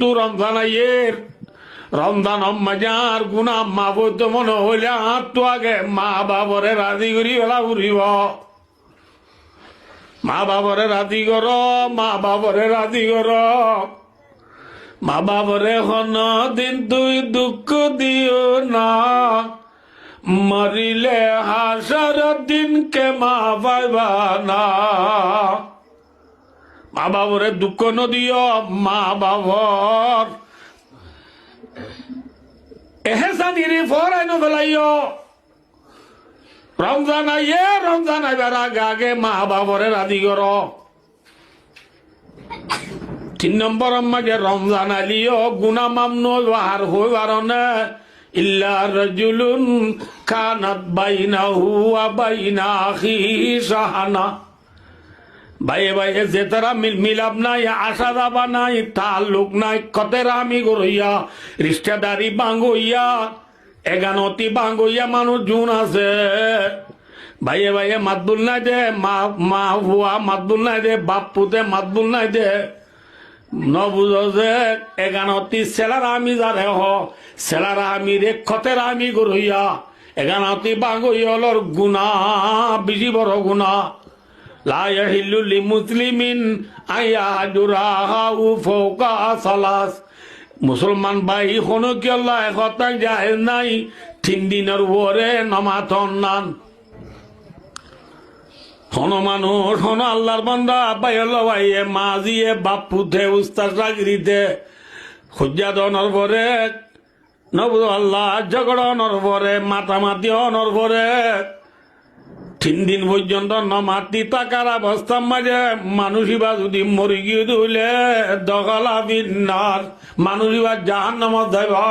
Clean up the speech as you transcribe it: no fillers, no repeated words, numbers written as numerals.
কিন্তু রমজান আইয়ের রমজান মাজার গুনা মা বইতে মনে হইলে হাত তো আগে মা বাবরে রাজি করি বেলা উড়িব মা বাবরে রাজি কর মা বাবরে রাজি কর মা বাবরে হন দিন তুই দুঃখ দিও না মরিলে হাসার দিনকে মা পাইবা না মা বাবরে দুঃখ নদিও মা বাবর এহসানিরে ফরাইনো ফেলাইও রমজান আইয়ে রমজান আইবার আগে আগে মা বাবরে রাজি কর 3 নম্বর মাঝে রমজান আলিও গুনা মামনো আর হইবার না ইল্লা রাজুলুন কানাত বাইনাহু ওয়া বাইনা আখিহি শাহানা ভাইয়ে ভাইয়ে যে তারা মিলাপ নাই আশা যাবা নাই তাল্লুক নাই কতেরা আমি গরইয়া রিস্তাদারি বাঙ্গইয়া এগানতি বাঙ্গইয়া মানুষ জুন আছে ভাইয়ে ভাইয়ে মাতবুল নাই দে মা হুয়া মাতবুল নাই দে বাপ পুতে মাতবুল নাই দে নবুঝ যে এগানতি সেলারা আমি যারে হ সেলারা আমি রে খতেরা আমি গরইয়া এগানতি বাঙ্গইয়ালর গুনা বেশি বড় গুনা লা ইয়াহিল্লু লিমুসলিমিন আইয়াজুরাহু ফাওকা সালাস মুসলমান ভাই হনো কি আল্লাহ কথা যায় নাই 3 দিনের পরে নামাজ নান হনো মানুষ হনো আল্লাহর বান্দা ভাই আল্লাহ ভাই মাজিয়ে বাপুতে উস্তাদ রাগরিতে খুজ্জা দনর পরে নবু আল্লাহ ঝগড়ানোর পরে মাতামাতি হনর পরে 3 দিন পর্যন্ত নমাতি টাকার অবস্থার মাঝে মানুষিবা যদি মরি গিয়ে দিলে দখলা বিন্নার মানুষিবা জাহান্নামত যাইবা